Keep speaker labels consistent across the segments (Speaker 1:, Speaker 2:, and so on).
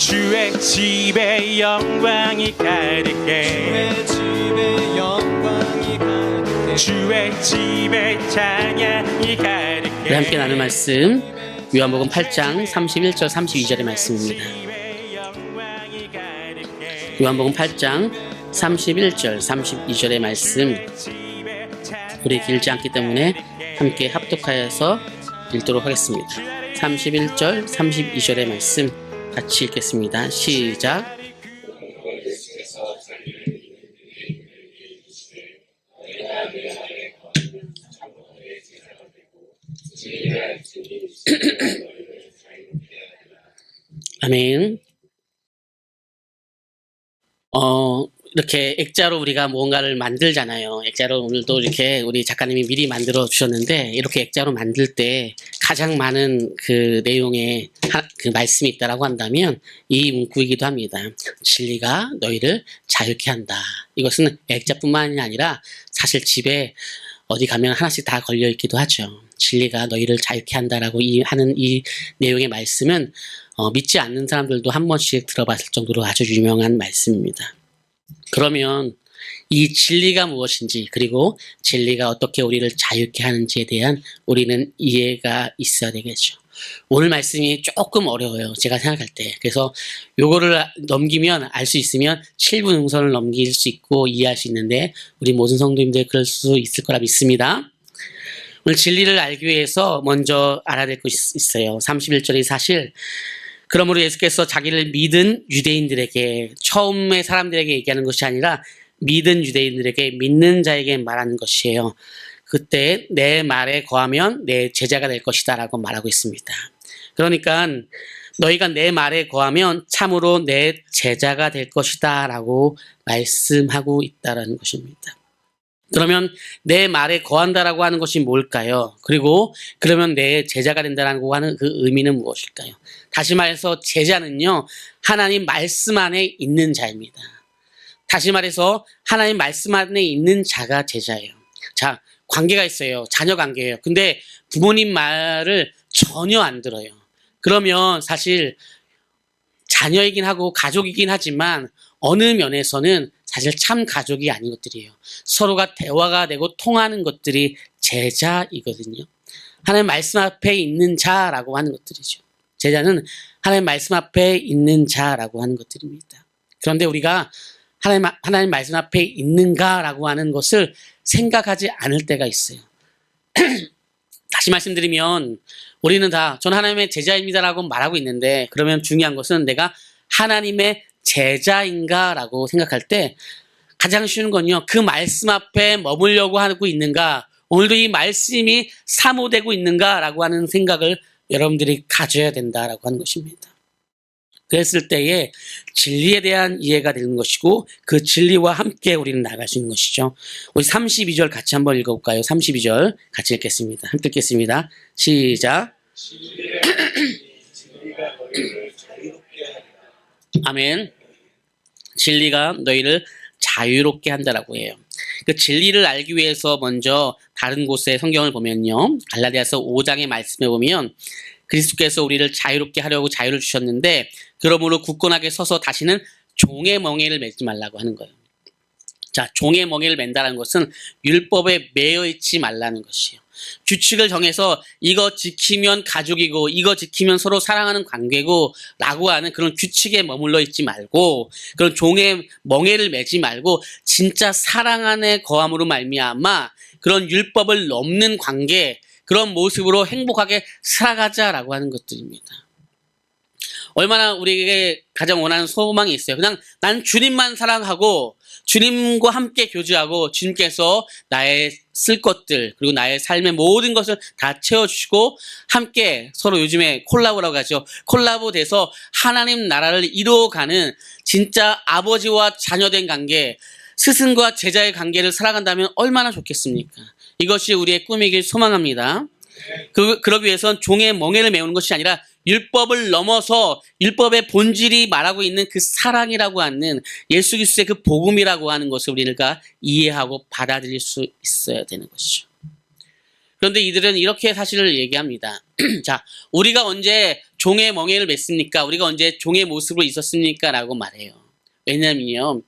Speaker 1: 주의 집에 영광이 가득해 주의 집에 찬양이 가득해.
Speaker 2: 우리 함께 나눌 말씀 요한복음 8장 31절 32절의 말씀입니다. 요한복음 8장 31절 32절의 말씀, 우리 길지 않기 때문에 함께 합독하여서 읽도록 하겠습니다. 31절 32절의 말씀 같이 읽겠습니다. 시작. 아멘. 이렇게 액자로 우리가 무언가를 만들잖아요. 액자로 오늘도 이렇게 우리 작가님이 미리 만들어 주셨는데, 이렇게 액자로 만들 때 가장 많은 그 내용의 그 말씀이 있다라고 한다면 이 문구이기도 합니다. 진리가 너희를 자유케 한다. 이것은 액자뿐만이 아니라 사실 집에 어디 가면 하나씩 다 걸려 있기도 하죠. 진리가 너희를 자유케 한다라고 하는 이 내용의 말씀은 믿지 않는 사람들도 한 번씩 들어봤을 정도로 아주 유명한 말씀입니다. 그러면 이 진리가 무엇인지, 그리고 진리가 어떻게 우리를 자유케 하는지에 대한 우리는 이해가 있어야 되겠죠. 오늘 말씀이 조금 어려워요, 제가 생각할 때. 그래서 요거를 넘기면, 알 수 있으면 7분 응선을 넘길 수 있고 이해할 수 있는데, 우리 모든 성도님들 그럴 수 있을 거라 믿습니다. 오늘 진리를 알기 위해서 먼저 알아야 될 것이 있어요. 31절이 사실, 그러므로 예수께서 자기를 믿은 유대인들에게, 처음에 사람들에게 얘기하는 것이 아니라 믿은 유대인들에게, 믿는 자에게 말하는 것이에요. 그때 내 말에 거하면 내 제자가 될 것이다 라고 말하고 있습니다. 그러니까 너희가 내 말에 거하면 참으로 내 제자가 될 것이다 라고 말씀하고 있다는 것입니다. 그러면 내 말에 거한다라고 하는 것이 뭘까요? 그리고 그러면 내 제자가 된다라고 하는 그 의미는 무엇일까요? 다시 말해서 제자는요, 하나님 말씀 안에 있는 자입니다. 다시 말해서 하나님 말씀 안에 있는 자가 제자예요. 자, 관계가 있어요. 자녀 관계예요. 근데 부모님 말을 전혀 안 들어요. 그러면 사실 자녀이긴 하고 가족이긴 하지만 어느 면에서는 사실 참 가족이 아닌 것들이에요. 서로가 대화가 되고 통하는 것들이 제자이거든요. 하나님 말씀 앞에 있는 자라고 하는 것들이죠. 제자는 하나님 말씀 앞에 있는 자라고 하는 것들입니다. 그런데 우리가 하나님 말씀 앞에 있는가라고 하는 것을 생각하지 않을 때가 있어요. 다시 말씀드리면 우리는 다 저는 하나님의 제자입니다라고 말하고 있는데, 그러면 중요한 것은 내가 하나님의 제자인가라고 생각할 때 가장 쉬운 건요, 그 말씀 앞에 머물려고 하고 있는가, 오늘도 이 말씀이 사모되고 있는가라고 하는 생각을 여러분들이 가져야 된다라고 하는 것입니다. 그랬을 때에 진리에 대한 이해가 되는 것이고, 그 진리와 함께 우리는 나갈 수 있는 것이죠. 우리 32절 같이 한번 읽어볼까요? 32절 같이 읽겠습니다. 함께 읽겠습니다. 시작. 아멘. 진리가 너희를 자유롭게 한다라고 해요. 그 진리를 알기 위해서 먼저 다른 곳의 성경을 보면요, 갈라디아서 5장의 말씀에 보면 그리스도께서 우리를 자유롭게 하려고 자유를 주셨는데, 그러므로 굳건하게 서서 다시는 종의 멍에를 매지 말라고 하는 거예요. 자, 종의 멍에를 맨다는 것은 율법에 매여 있지 말라는 것이에요. 규칙을 정해서 이거 지키면 가족이고 이거 지키면 서로 사랑하는 관계고 라고 하는 그런 규칙에 머물러 있지 말고, 그런 종의 멍에를 매지 말고 진짜 사랑 안에 거함으로 말미암아 그런 율법을 넘는 관계, 그런 모습으로 행복하게 살아가자라고 하는 것들입니다. 얼마나 우리에게 가장 원하는 소망이 있어요. 그냥 난 주님만 사랑하고 주님과 함께 교제하고 주님께서 나의 쓸 것들, 그리고 나의 삶의 모든 것을 다 채워주시고 함께 서로, 요즘에 콜라보라고 하죠. 콜라보 돼서 하나님 나라를 이루어가는 진짜 아버지와 자녀된 관계, 스승과 제자의 관계를 살아간다면 얼마나 좋겠습니까? 이것이 우리의 꿈이길 소망합니다. 그러기 위해서는 종의 멍에를 메우는 것이 아니라 율법을 넘어서 율법의 본질이 말하고 있는 그 사랑이라고 하는 예수 그리스도의 그 복음이라고 하는 것을 우리가 이해하고 받아들일 수 있어야 되는 것이죠. 그런데 이들은 이렇게 사실을 얘기합니다. 자, 우리가 언제 종의 멍에를 맸습니까? 우리가 언제 종의 모습으로 있었습니까? 라고 말해요. 왜냐면요.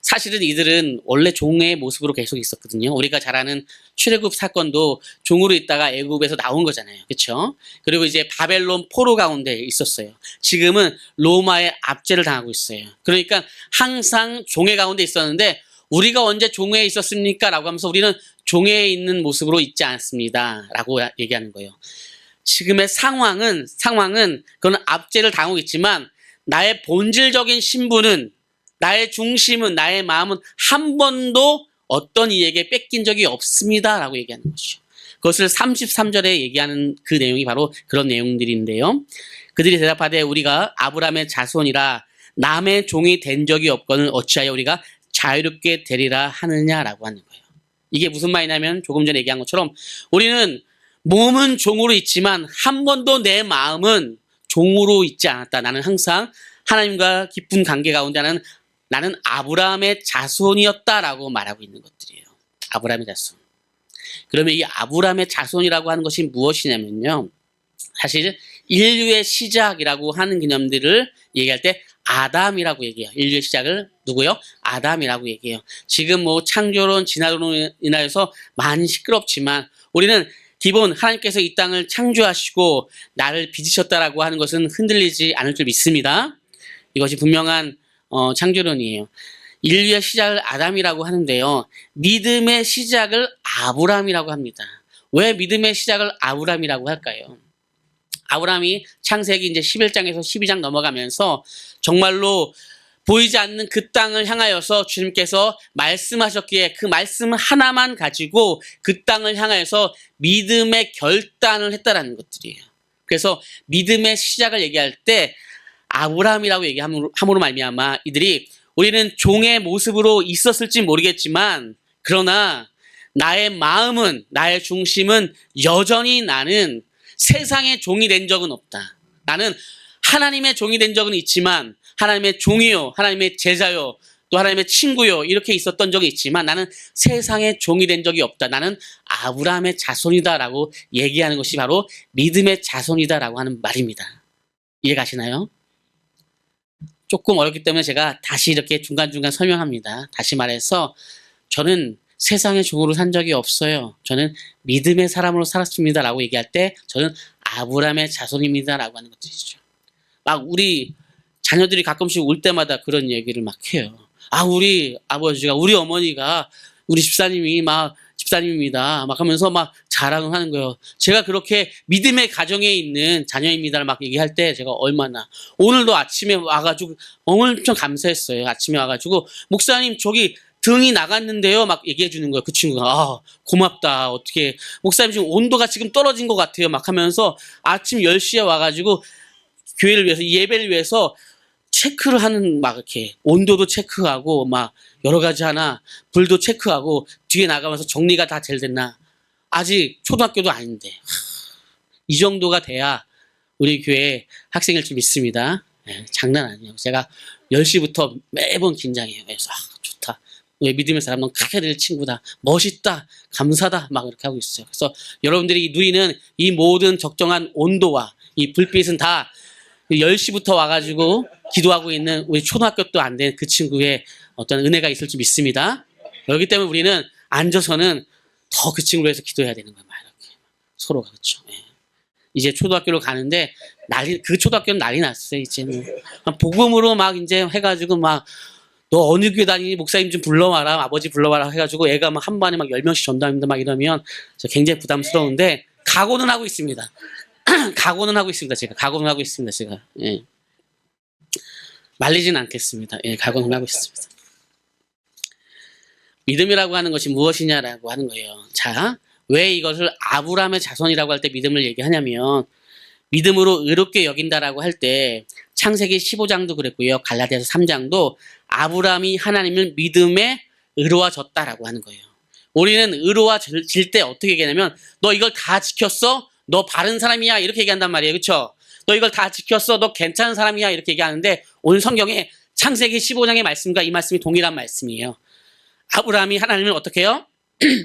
Speaker 2: 사실은 이들은 원래 종의 모습으로 계속 있었거든요. 우리가 잘 아는 출애굽 사건도 종으로 있다가 애굽에서 나온 거잖아요. 그렇죠? 그리고 이제 바벨론 포로 가운데 있었어요. 지금은 로마의 압제를 당하고 있어요. 그러니까 항상 종의 가운데 있었는데 우리가 언제 종에 있었습니까? 라고 하면서 우리는 종에 있는 모습으로 있지 않습니다. 라고 얘기하는 거예요. 지금의 상황은 그건 압제를 당하고 있지만 나의 본질적인 신분은 나의 중심은 나의 마음은 한 번도 어떤 이에게 뺏긴 적이 없습니다. 라고 얘기하는 것이죠. 그것을 33절에 얘기하는 그 내용이 바로 그런 내용들인데요. 그들이 대답하되 우리가 아브라함의 자손이라 남의 종이 된 적이 없거늘 어찌하여 우리가 자유롭게 되리라 하느냐라고 하는 거예요. 이게 무슨 말이냐면 조금 전에 얘기한 것처럼 우리는 몸은 종으로 있지만 한 번도 내 마음은 종으로 있지 않았다. 나는 항상 하나님과 깊은 관계 가운데 나는 아브라함의 자손이었다라고 말하고 있는 것들이에요. 아브라함의 자손. 그러면 이 아브라함의 자손이라고 하는 것이 무엇이냐면요. 사실 인류의 시작이라고 하는 개념들을 얘기할 때 아담이라고 얘기해요. 인류의 시작을 누구요? 아담이라고 얘기해요. 지금 뭐 창조론, 진화론으로 인하여서 많이 시끄럽지만 우리는 기본 하나님께서 이 땅을 창조하시고 나를 빚으셨다라고 하는 것은 흔들리지 않을 줄 믿습니다. 이것이 분명한 창조론이에요. 인류의 시작을 아담이라고 하는데요. 믿음의 시작을 아브라함이라고 합니다. 왜 믿음의 시작을 아브라함이라고 할까요? 아브라함이 창세기 이제 11장에서 12장 넘어가면서 정말로 보이지 않는 그 땅을 향하여서 주님께서 말씀하셨기에 그 말씀 하나만 가지고 그 땅을 향하여서 믿음의 결단을 했다라는 것들이에요. 그래서 믿음의 시작을 얘기할 때 아브라함이라고 얘기함으로 말미암아 이들이 우리는 종의 모습으로 있었을지 모르겠지만 그러나 나의 마음은 나의 중심은 여전히 나는 세상의 종이 된 적은 없다. 나는 하나님의 종이 된 적은 있지만 하나님의 종이요, 하나님의 제자요, 또 하나님의 친구요 이렇게 있었던 적이 있지만 나는 세상의 종이 된 적이 없다. 나는 아브라함의 자손이다라고 얘기하는 것이 바로 믿음의 자손이다라고 하는 말입니다. 이해 가시나요? 조금 어렵기 때문에 제가 다시 이렇게 중간중간 설명합니다. 다시 말해서 저는 세상의 종으로 산 적이 없어요. 저는 믿음의 사람으로 살았습니다. 라고 얘기할 때 저는 아브라함의 자손입니다. 라고 하는 것들이죠. 막 우리 자녀들이 가끔씩 올 때마다 그런 얘기를 막 해요. 우리 아버지가, 우리 어머니가, 우리 집사님이 막 집사님입니다. 막 하면서 막 자랑을 하는 거예요. 제가 그렇게 믿음의 가정에 있는 자녀입니다. 막 얘기할 때 제가 얼마나. 오늘도 아침에 와가지고 엄청 감사했어요. 아침에 와가지고 목사님 저기 등이 나갔는데요. 막 얘기해 주는 거예요. 그 친구가. 고맙다. 어떻게. 목사님 지금 온도가 지금 떨어진 것 같아요. 막 하면서 아침 10시에 와가지고 교회를 위해서, 예배를 위해서 체크를 하는 막 이렇게 온도도 체크하고 막 여러 가지 하나 불도 체크하고 뒤에 나가면서 정리가 다 잘 됐나. 아직 초등학교도 아닌데. 이 정도가 돼야 우리 교회 학생일 줄 믿습니다. 장난 아니에요. 제가 10시부터 매번 긴장해요. 그래서 좋다. 왜 믿음의 사람 넌 크게 될 친구다. 멋있다. 감사다. 막 이렇게 하고 있어요. 그래서 여러분들이 누리는 이 모든 적정한 온도와 이 불빛은 다 10시부터 와가지고 기도하고 있는 우리 초등학교도 안 된 그 친구의 어떤 은혜가 있을 줄 믿습니다. 그렇기 때문에 우리는 앉아서는 더 그 친구를 위해서 기도해야 되는 거예요. 이렇게. 서로가 그렇죠. 이제 초등학교로 가는데 그 초등학교는 난리 났어요. 이제는 복음으로 막 이제 해가지고 막 너 어느 교회 다니니 목사님 좀 불러와라, 아버지 불러와라 해가지고 애가 막 한 반에 막 10명씩 전도합니다. 막 이러면 저 굉장히 부담스러운데 각오는 하고 있습니다. 각오는 하고 있습니다. 제가. 예. 말리진 않겠습니다. 예, 각오는 하고 있습니다. 믿음이라고 하는 것이 무엇이냐라고 하는 거예요. 자, 왜 이것을 아브라함의 자손이라고 할 때 믿음을 얘기하냐면 믿음으로 의롭게 여긴다라고 할 때 창세기 15장도 그랬고요. 갈라디아서 3장도 아브라함이 하나님을 믿음에 의로워졌다라고 하는 거예요. 우리는 의로워질 때 어떻게 얘기하냐면 너 이걸 다 지켰어? 너 바른 사람이야? 이렇게 얘기한단 말이에요. 그렇죠? 너 이걸 다 지켰어? 너 괜찮은 사람이야? 이렇게 얘기하는데 오늘 성경에 창세기 15장의 말씀과 이 말씀이 동일한 말씀이에요. 아브라함이 하나님을 어떻게 해요?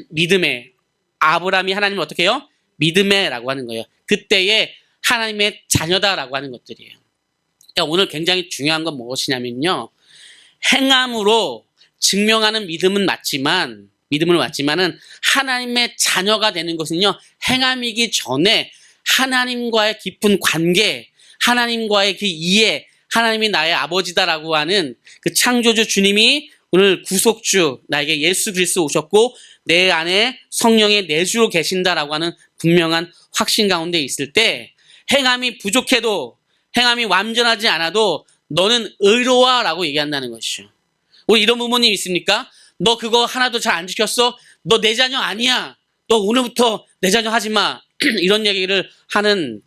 Speaker 2: 믿음에. 아브라함이 하나님을 어떻게 해요? 믿음에 라고 하는 거예요. 그때에 하나님의 자녀다라고 하는 것들이에요. 그러니까 오늘 굉장히 중요한 건 무엇이냐면요. 행함으로 증명하는 믿음은 맞지만은 하나님의 자녀가 되는 것은요. 행함이기 전에 하나님과의 깊은 관계, 하나님과의 그 이해, 하나님이 나의 아버지다라고 하는 그 창조주 주님이 오늘 구속주, 나에게 예수 그리스도 오셨고 내 안에 성령의 내주로 계신다라고 하는 분명한 확신 가운데 있을 때 행함이 부족해도 행함이 완전하지 않아도 너는 의로와라고 얘기한다는 것이죠. 우리 이런 부모님 있습니까? 너 그거 하나도 잘 안 지켰어? 너 내 자녀 아니야. 너 오늘부터 내 자녀 하지 마. 이런 얘기를 하는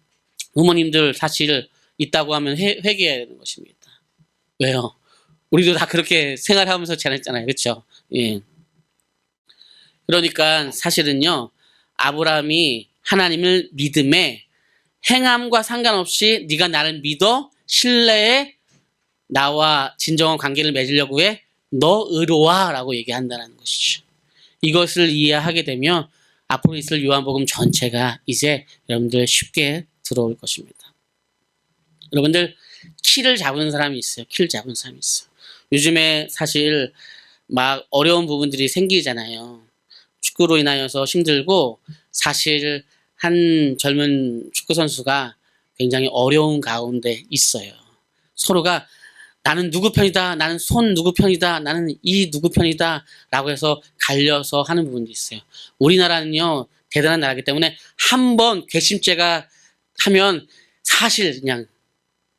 Speaker 2: 부모님들 사실 있다고 하면 회개해야 되는 것입니다. 왜요? 우리도 다 그렇게 생활하면서 자랐잖아요. 그렇죠? 예. 그러니까 사실은요. 아브라함이 하나님을 믿음에 행함과 상관없이 네가 나를 믿어 신뢰해 나와 진정한 관계를 맺으려고 해. 너 의로와라고 얘기한다는 것이죠. 이것을 이해하게 되면 앞으로 있을 요한복음 전체가 이제 여러분들 쉽게 들어올 것입니다. 여러분들 키를 잡은 사람이 있어요. 키를 잡은 사람이 있어요. 요즘에 사실 막 어려운 부분들이 생기잖아요. 축구로 인하여서 힘들고 사실 한 젊은 축구 선수가 굉장히 어려운 가운데 있어요. 서로가 나는 누구 편이다, 나는 손 누구 편이다, 나는 이 누구 편이다 라고 해서 갈려서 하는 부분도 있어요. 우리나라는요 대단한 나라이기 때문에 한 번 괘씸죄가 하면 사실 그냥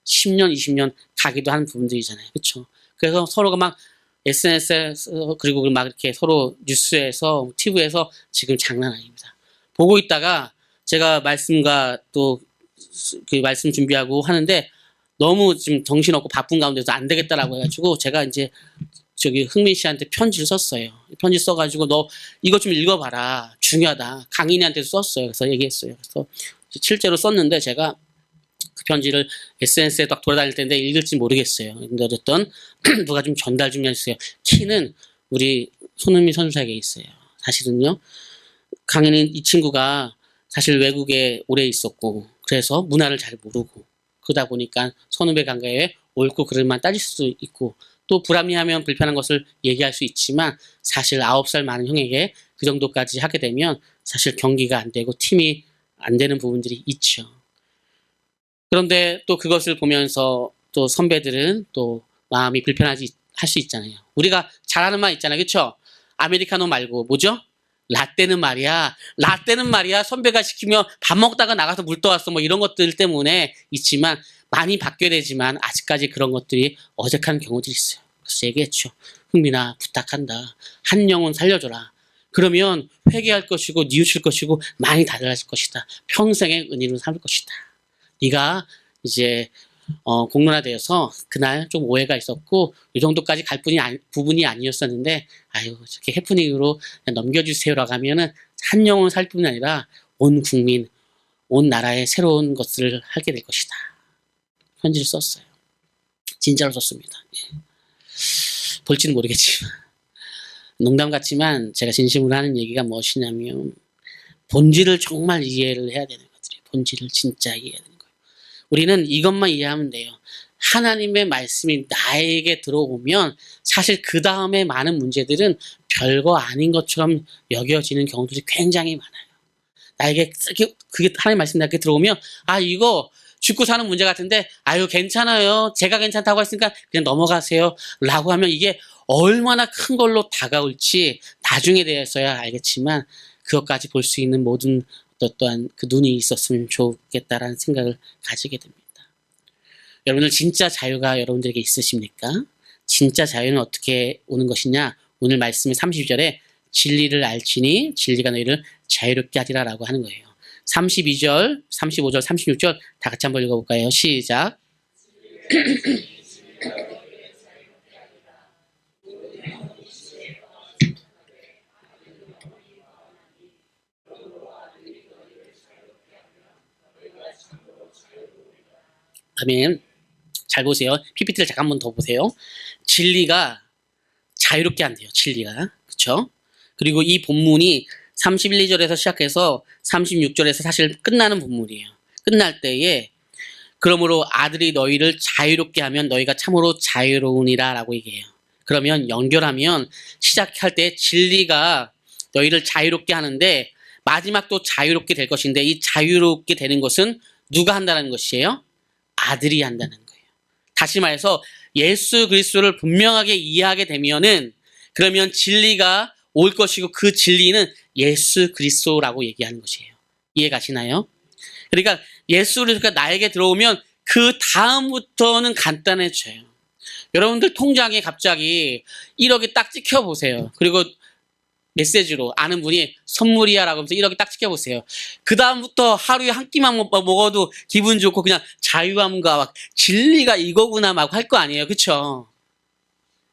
Speaker 2: 10년, 20년 가기도 하는 부분들이잖아요. 그렇죠? 그래서 서로가 막 SNS에서 그리고 막 이렇게 서로 뉴스에서 TV에서 지금 장난 아닙니다. 보고 있다가 제가 말씀과 또 그 말씀 준비하고 하는데 너무 지금 정신없고 바쁜 가운데서 안 되겠다라고 해가지고 제가 이제 저기 흥민 씨한테 편지를 썼어요. 편지 써가지고 너 이것 좀 읽어봐라. 중요하다. 강인이한테도 썼어요. 그래서 얘기했어요. 그래서 실제로 썼는데 제가 그 편지를 SNS에 딱 돌아다닐 텐데 읽을지 모르겠어요. 근데 어쨌든 누가 좀 전달 좀 해주세요. 키는 우리 손흥민 선수에게 있어요. 사실은요. 강인이 이 친구가 사실 외국에 오래 있었고 그래서 문화를 잘 모르고 그러다 보니까 선후배 관계에 옳고 그름만 따질 수도 있고 또 불합리하면 불편한 것을 얘기할 수 있지만 사실 9살 많은 형에게 그 정도까지 하게 되면 사실 경기가 안 되고 팀이 안 되는 부분들이 있죠. 그런데 또 그것을 보면서 또 선배들은 또 마음이 불편하지 할 수 있잖아요. 우리가 잘하는 말 있잖아요. 그렇죠? 아메리카노 말고 뭐죠? 라떼는 말이야 선배가 시키면 밥 먹다가 나가서 물 떠왔어 뭐 이런 것들 때문에 있지만 많이 바뀌어야 되지만 아직까지 그런 것들이 어색한 경우들이 있어요. 그래서 얘기했죠. 흥민아 부탁한다. 한 영혼 살려줘라. 그러면 회개할 것이고 뉘우칠 것이고 많이 달라질 것이다. 평생의 은혜로 삼을 것이다. 네가 이제 공론화되어서 그날 좀 오해가 있었고 이 정도까지 갈 부분이 아니었었는데 아유 저렇게 해프닝으로 넘겨주세요라고 하면은 한 영혼 살 뿐이 아니라 온 국민, 온 나라의 새로운 것들을 하게 될 것이다. 편지를 썼어요. 진짜로 썼습니다. 예. 볼지는 모르겠지만 농담 같지만 제가 진심으로 하는 얘기가 무엇이냐면 본질을 정말 이해를 해야 되는 것들이에요. 본질을 진짜 이해해야 되는 거예요. 우리는 이것만 이해하면 돼요. 하나님의 말씀이 나에게 들어오면 사실 그 다음에 많은 문제들은 별거 아닌 것처럼 여겨지는 경우들이 굉장히 많아요. 나에게 그게 하나님 말씀 나에게 들어오면 아 이거 죽고 사는 문제 같은데 아유 괜찮아요. 제가 괜찮다고 했으니까 그냥 넘어가세요. 라고 하면 이게 얼마나 큰 걸로 다가올지 나중에 대해서야 알겠지만 그것까지 볼 수 있는 모든 또한 그 눈이 있었으면 좋겠다라는 생각을 가지게 됩니다. 여러분들 진짜 자유가 여러분들에게 있으십니까? 진짜 자유는 어떻게 오는 것이냐? 오늘 말씀의 32절에 진리를 알지니 진리가 너희를 자유롭게 하리라 라고 하는 거예요. 32절, 35절, 36절 다 같이 한번 읽어볼까요? 시작. 아멘. 잘 보세요. PPT를 잠깐 한 번 더 보세요. 진리가 자유롭게 한대요. 진리가. 그렇죠? 그리고 이 본문이 31, 2절에서 시작해서 36절에서 사실 끝나는 본문이에요. 끝날 때에 그러므로 아들이 너희를 자유롭게 하면 너희가 참으로 자유로우니라 라고 얘기해요. 그러면 연결하면 시작할 때 진리가 너희를 자유롭게 하는데 마지막도 자유롭게 될 것인데 이 자유롭게 되는 것은 누가 한다는 것이에요? 아들이 한다는 거예요. 다시 말해서 예수 그리스도를 분명하게 이해하게 되면은 그러면 진리가 올 것이고 그 진리는 예수 그리스도라고 얘기하는 것이에요. 이해 가시나요? 그러니까 예수 그리스도가 나에게 들어오면 그 다음부터는 간단해져요. 여러분들 통장에 갑자기 1억이 딱 찍혀 보세요. 그리고 메시지로 아는 분이 선물이야 라고 하면서 1억이 딱 찍혀 보세요. 그 다음부터 하루에 한 끼만 먹어도 기분 좋고 그냥 자유함과 막 진리가 이거구나 막 할 거 아니에요. 그쵸?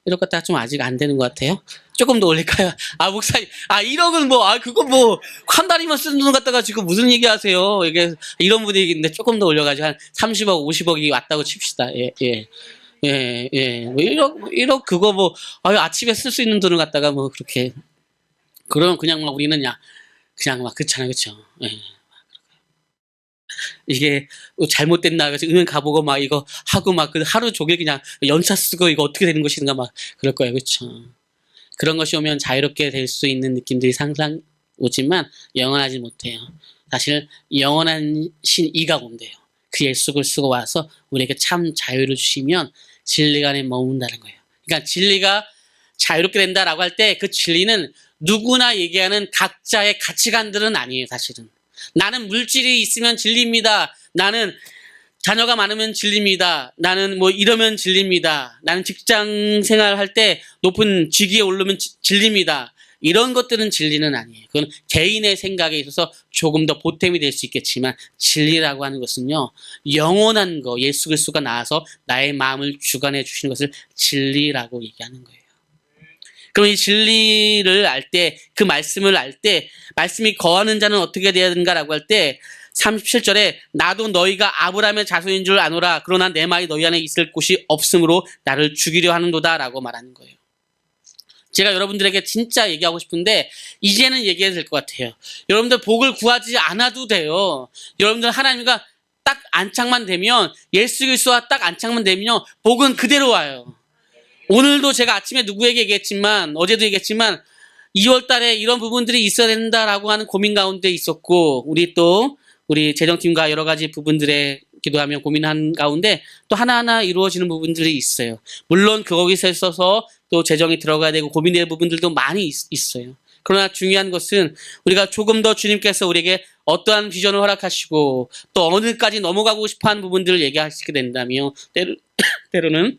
Speaker 2: 1억 갖다가 좀 아직 안 되는 것 같아요. 조금 더 올릴까요? 목사님, 1억은 그거 한 달이면 쓰는 돈 갖다가 지금 무슨 얘기 하세요? 이게, 이런 분위기인데 조금 더 올려가지고 한 30억, 50억이 왔다고 칩시다. 예. 1억 그거 아침에 쓸 수 있는 돈을 갖다가 그렇게. 그럼 그냥 우리는 그냥 그렇잖아요. 그쵸? 예. 이게 잘못됐나 그래서 은행 가보고 이거 하고 그 하루 종일 그냥 연차 쓰고 이거 어떻게 되는 것인가 그럴 거예요. 그렇죠? 그런 것이 오면 자유롭게 될 수 있는 느낌들이 항상 오지만 영원하지 못해요. 사실 영원한 신 이가 온대요. 그 예수를 쓰고 와서 우리에게 참 자유를 주시면 진리가 안에 머문다는 거예요. 그러니까 진리가 자유롭게 된다라고 할 때 그 진리는 누구나 얘기하는 각자의 가치관들은 아니에요. 사실은 나는 물질이 있으면 진리입니다. 나는 자녀가 많으면 진리입니다. 나는 이러면 진리입니다. 나는 직장 생활할 때 높은 직위에 오르면 진리입니다. 이런 것들은 진리는 아니에요. 그건 개인의 생각에 있어서 조금 더 보탬이 될 수 있겠지만 진리라고 하는 것은요. 영원한 거, 예수 그리스도가 나와서 나의 마음을 주관해 주시는 것을 진리라고 얘기하는 거예요. 그럼 이 진리를 알 때, 그 말씀을 알 때, 말씀이 거하는 자는 어떻게 되어야 되는가라고 할 때, 37절에 나도 너희가 아브라함의 자손인 줄 아노라. 그러나 내 말이 너희 안에 있을 곳이 없으므로 나를 죽이려 하는도다 라고 말하는 거예요. 제가 여러분들에게 진짜 얘기하고 싶은데 이제는 얘기해도 될 것 같아요. 여러분들 복을 구하지 않아도 돼요. 여러분들 하나님과 딱 안착만 되면 예수 그리스도와 딱 안착만 되면요. 복은 그대로 와요. 오늘도 제가 아침에 누구에게 얘기했지만 어제도 얘기했지만 2월 달에 이런 부분들이 있어야 된다라고 하는 고민 가운데 있었고 우리 재정팀과 여러 가지 부분들에 기도하며 고민한 가운데 또 하나하나 이루어지는 부분들이 있어요. 물론 거기서 있어서 또 재정이 들어가야 되고 고민될 부분들도 많이 있어요. 그러나 중요한 것은 우리가 조금 더 주님께서 우리에게 어떠한 비전을 허락하시고 또 어느까지 넘어가고 싶어하는 부분들을 얘기하시게 된다며 때로는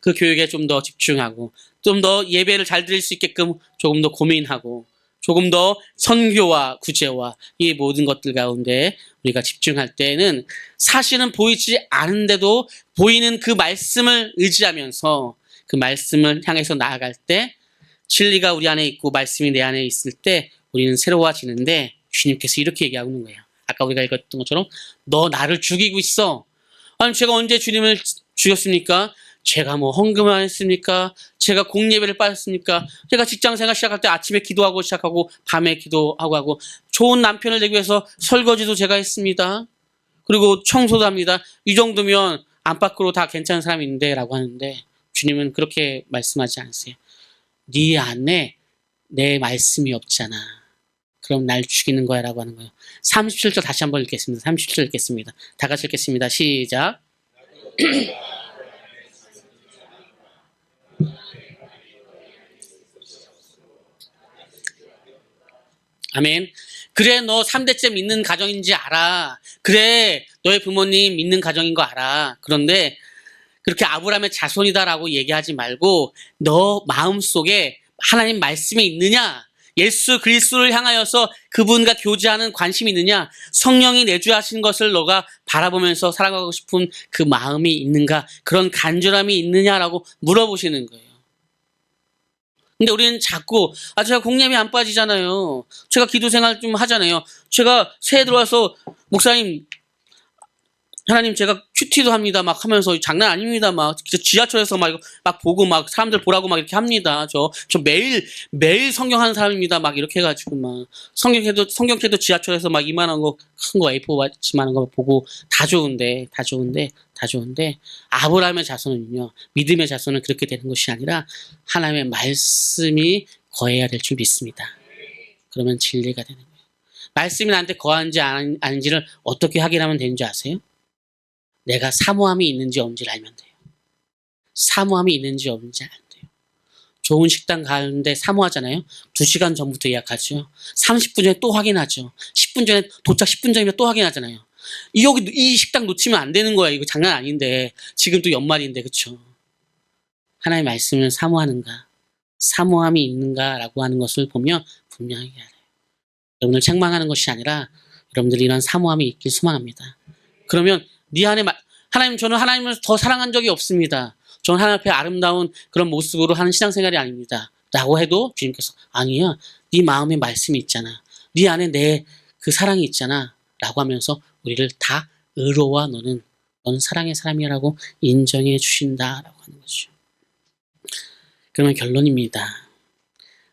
Speaker 2: 그 교육에 좀 더 집중하고 좀 더 예배를 잘 드릴 수 있게끔 조금 더 고민하고 조금 더 선교와 구제와 이 모든 것들 가운데 우리가 집중할 때는 사실은 보이지 않은데도 보이는 그 말씀을 의지하면서 그 말씀을 향해서 나아갈 때 진리가 우리 안에 있고 말씀이 내 안에 있을 때 우리는 새로워지는데 주님께서 이렇게 얘기하고 있는 거예요. 아까 우리가 읽었던 것처럼 너 나를 죽이고 있어. 아니 제가 언제 주님을 죽였습니까? 제가 헌금을 안 했습니까? 제가 공예배를 빠졌습니까? 제가 직장생활 시작할 때 아침에 기도하고 시작하고 밤에 기도하고 하고 좋은 남편을 되기 위해서 설거지도 제가 했습니다. 그리고 청소도 합니다. 이 정도면 안팎으로 다 괜찮은 사람인데 라고 하는데 주님은 그렇게 말씀하지 않으세요. 네 안에 내 말씀이 없잖아. 그럼 날 죽이는 거야 라고 하는 거예요. 37절 다시 한번 읽겠습니다. 37절 읽겠습니다. 다 같이 읽겠습니다. 시작. 아멘. 그래 너 3대째 믿는 가정인지 알아. 그래 너의 부모님 믿는 가정인 거 알아. 그런데 그렇게 아브라함의 자손이다라고 얘기하지 말고 너 마음속에 하나님 말씀이 있느냐? 예수 그리스도를 향하여서 그분과 교제하는 관심이 있느냐? 성령이 내주하신 것을 너가 바라보면서 살아가고 싶은 그 마음이 있는가? 그런 간절함이 있느냐라고 물어보시는 거예요. 근데 우리는 자꾸 제가 공예배 안 빠지잖아요. 제가 기도 생활 좀 하잖아요. 제가 새해 들어와서 목사님 하나님 제가 큐티도 합니다. 막 하면서 장난 아닙니다. 막 진짜 지하철에서 막 이거 막 보고 막 사람들 보라고 막 이렇게 합니다. 저 매일 성경 하는 사람입니다. 막 이렇게 해가지고 막 성경책도 지하철에서 막 이만한 거 큰 거 A4지만한 거 보고 다 좋은데 아브라함의 자손은요, 믿음의 자손은 그렇게 되는 것이 아니라 하나님의 말씀이 거해야 될 줄 믿습니다. 그러면 진리가 되는 거예요. 말씀이 나한테 거하는지 아닌지를 어떻게 확인하면 되는지 아세요? 내가 사모함이 있는지 없는지를 알면 돼요. 사모함이 있는지 없는지 알면 돼요. 좋은 식당 가는데 사모하잖아요. 2시간 전부터 예약하죠. 30분 전에 또 확인하죠. 10분 전에 도착 10분 전이면 또 확인하잖아요. 이 식당 놓치면 안 되는 거야. 이거 장난 아닌데. 지금 또 연말인데, 그쵸? 하나님의 말씀을 사모하는가, 사모함이 있는가라고 하는 것을 보면 분명하게 알아요. 여러분을 책망하는 것이 아니라 여러분들이 이런 사모함이 있길 소망합니다. 그러면 네 안에 하나님, 저는 하나님을 더 사랑한 적이 없습니다. 저는 하나님 앞에 아름다운 그런 모습으로 하는 신앙생활이 아닙니다. 라고 해도 주님께서 아니야, 네 마음에 말씀이 있잖아. 네 안에 내 그 사랑이 있잖아. 라고 하면서 우리를 다 의로와 너는 사랑의 사람이라고 인정해 주신다라고 하는 거죠. 그러면 결론입니다.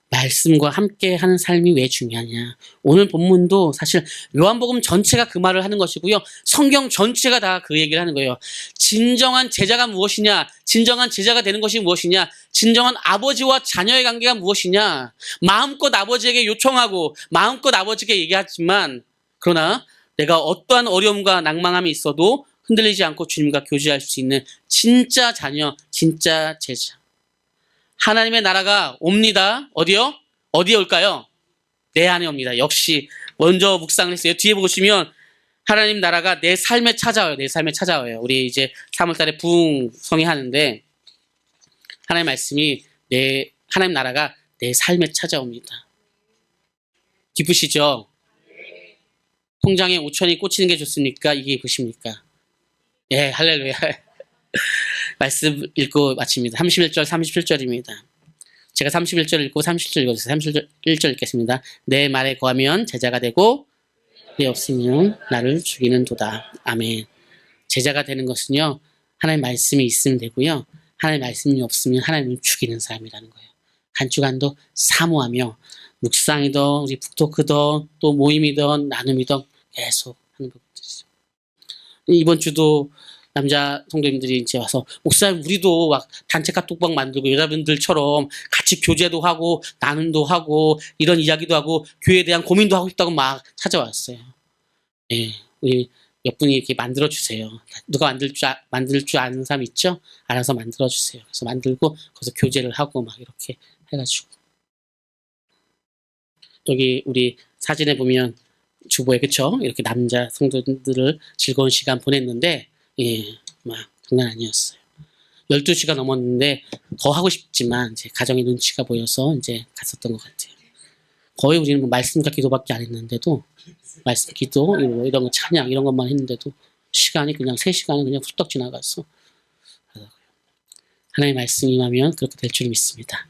Speaker 2: 말씀과 함께 하는 삶이 왜 중요하냐. 오늘 본문도 사실 요한복음 전체가 그 말을 하는 것이고요. 성경 전체가 다 그 얘기를 하는 거예요. 진정한 제자가 무엇이냐. 진정한 제자가 되는 것이 무엇이냐. 진정한 아버지와 자녀의 관계가 무엇이냐. 마음껏 아버지에게 요청하고 마음껏 아버지에게 얘기하지만 그러나 내가 어떠한 어려움과 낭망함이 있어도 흔들리지 않고 주님과 교제할 수 있는 진짜 자녀, 진짜 제자. 하나님의 나라가 옵니다. 어디요? 어디에 올까요? 내 안에 옵니다. 역시 먼저 묵상을 했어요. 뒤에 보시면 하나님 나라가 내 삶에 찾아와요. 내 삶에 찾아와요. 우리 이제 3월달에 부흥성이 하는데 하나님 말씀이 하나님 나라가 내 삶에 찾아옵니다. 기쁘시죠? 통장에 5천이 꽂히는 게 좋습니까? 이게 기쁘십니까? 예, 할렐루야. 말씀 읽고 마칩니다. 31절, 37절입니다. 제가 31절 읽고 37절 읽어주세요. 31절 읽겠습니다. 내 말에 거하면 제자가 되고 내 없으면 나를 죽이는 도다. 아멘. 제자가 되는 것은요, 하나님 말씀이 있으면 되고요. 하나님 말씀이 없으면 하나님을 죽이는 사람이라는 거예요. 간주간도 사모하며 묵상이든 우리 북토크든 또 모임이든 나눔이든 계속 하는 것들이죠. 이번 주도 남자 성도님들이 이제 와서 목사님 우리도 막 단체 카톡방 만들고 여자분들처럼 같이 교제도 하고 나눔도 하고 이런 이야기도 하고 교회에 대한 고민도 하고 싶다고 막 찾아왔어요. 예, 우리 몇 분이 이렇게 만들어 주세요. 누가 만들 줄 아는 사람 있죠? 알아서 만들어 주세요. 그래서 만들고 거기서 교제를 하고 막 이렇게 해가지고 여기 우리 사진에 보면 주보에 그쵸? 이렇게 남자 성도들을 즐거운 시간 보냈는데 예, 막 장난 아니었어요. 12시가 넘었는데 더 하고 싶지만 이제 가정의 눈치가 보여서 이제 갔었던 것 같아요. 거의 우리는 뭐 말씀과 기도밖에 안 했는데도 말씀 기도 이런 거 찬양 이런 것만 했는데도 시간이 그냥 3시간이 그냥 훌떡 지나갔어. 하나님의 말씀이 임하면 그렇게 될 줄 믿습니다.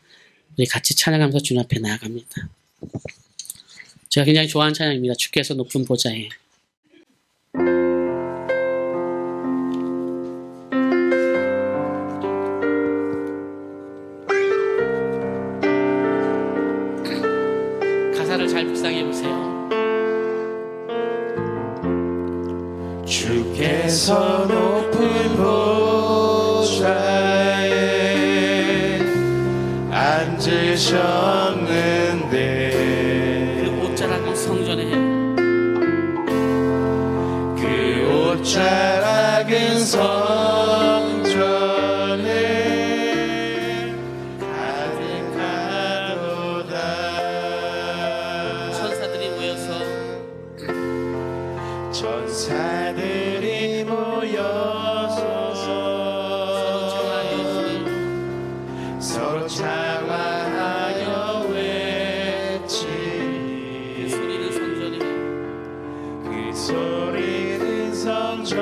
Speaker 2: 우리 같이 찬양하면서 주님 앞에 나아갑니다. 제가 굉장히 좋아하는 찬양입니다. 주께서 높은 보좌에. 가사를 잘 묵상해 보세요.
Speaker 1: 주께서 높은 보좌에 앉으셨는데
Speaker 2: 그 옷자락은 성전에
Speaker 1: 그 옷자락은 성전에 가득하도다.
Speaker 2: 천사들이 모여서
Speaker 1: 천사들이 모여서 서로 찬양하여 외치니 그 소리는 성전에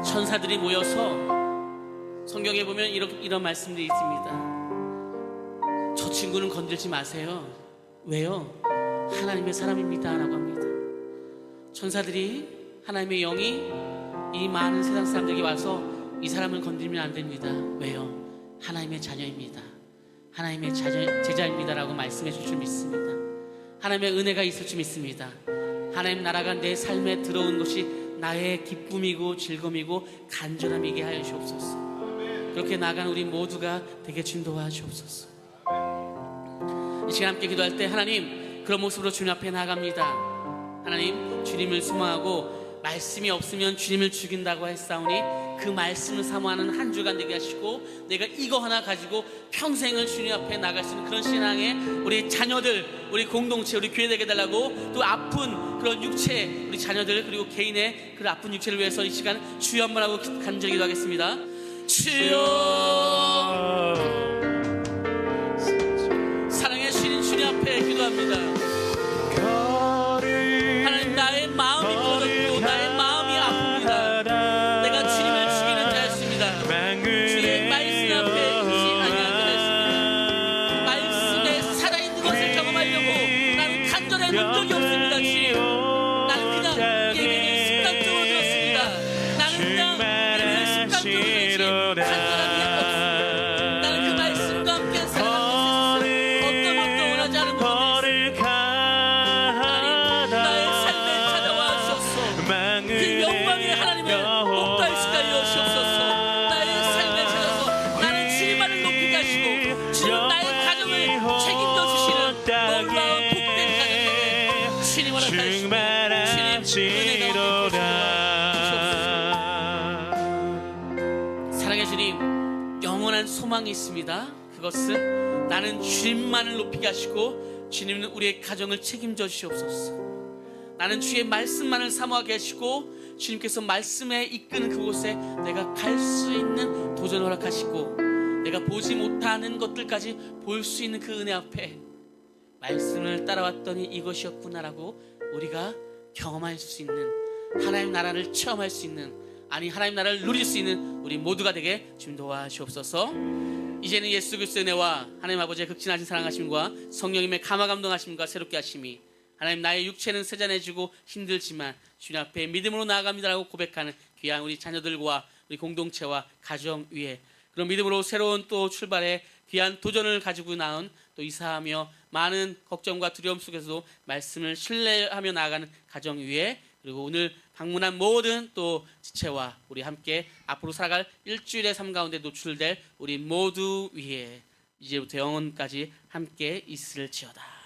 Speaker 2: 천사들이 모여서 성경에 보면 이런 말씀들이 있습니다. 저 친구는 건들지 마세요. 왜요? 하나님의 사람입니다 라고 합니다. 천사들이 하나님의 영이 이 많은 세상 사람들에게 와서 이 사람을 건드리면 안 됩니다. 왜요? 하나님의 자녀입니다. 하나님의 제자입니다 라고 말씀해 줄 줄 믿습니다. 하나님의 은혜가 있을 줄 믿습니다. 하나님 나라가 내 삶에 들어온 것이 나의 기쁨이고 즐거움이고 간절함이게 하여 주옵소서. 그렇게 나아가는 우리 모두가 되게 인도하여 주옵소서. 이 시간 함께 기도할 때 하나님 그런 모습으로 주님 앞에 나아갑니다. 하나님 주님을 소망하고 말씀이 없으면 주님을 죽인다고 했사오니 그 말씀을 사모하는 한 주간 되게 하시고 내가 이거 하나 가지고 평생을 주님 앞에 나갈 수 있는 그런 신앙의 우리 자녀들, 우리 공동체, 우리 교회 되게 달라고 또 아픈 그런 육체, 우리 자녀들 그리고 개인의 그 아픈 육체를 위해서 이 시간 주여 한번 하고 간절히 기도하겠습니다. 주여, 사랑의 주님 앞에 기도합니다. 하나님 나의 마음이 무너졌고 나의 마음이 아픕니다. 내가 주님을 죽이는 자였습니다. 주의 말씀 앞에 있지 아니하였습니다. 말씀에 살아있는 것을 경험하려고 나는 간절해 본 적이 없습니다. 주님, 나는 그냥 예배를 습관적으로 들었습니다. 나는 그냥 예배를 습관적으로 들었지 간절함이 없습니다. 나는 그 말씀과 함께 살아가는 것에 어떤 것도 원하지 않은 것을 그 영광의 하나님을 목도하시게 하여 주옵소서. 나의 삶에 찾아서 나는 주님만을 높이게 하시고 주님 나의 가정을 책임져 주시는 놀라운 복된 가정 되게 주님 허락하시고 주님 은혜가 주옵소서. 사랑의 주님, 영원한 소망이 있습니다. 그것은 나는 주님만을 높이게 하시고 주님은 우리의 가정을 책임져 주시옵소서. 나는 주의 말씀만을 사모하게 하시고 주님께서 말씀에 이끄는 그곳에 내가 갈 수 있는 도전을 허락하시고 내가 보지 못하는 것들까지 볼 수 있는 그 은혜 앞에 말씀을 따라왔더니 이것이었구나라고 우리가 경험할 수 있는, 하나님 나라를 체험할 수 있는, 아니 하나님 나라를 누릴 수 있는 우리 모두가 되게 주님 도와주옵소서. 이제는 예수 그리스도의 은혜와 하나님 아버지의 극진하신 사랑하심과 성령님의 감화 감동하심과 새롭게 하심이 하나님 나의 육체는 세잔해지고 힘들지만 주님 앞에 믿음으로 나아갑니다라고 고백하는 귀한 우리 자녀들과 우리 공동체와 가정 위에 그런 믿음으로 새로운 또 출발의 귀한 도전을 가지고 나온 또 이사하며 많은 걱정과 두려움 속에서도 말씀을 신뢰하며 나아가는 가정 위에 그리고 오늘 방문한 모든 또 지체와 우리 함께 앞으로 살아갈 일주일의 삶 가운데 노출될 우리 모두 위에 이제부터 영원까지 함께 있을지어다.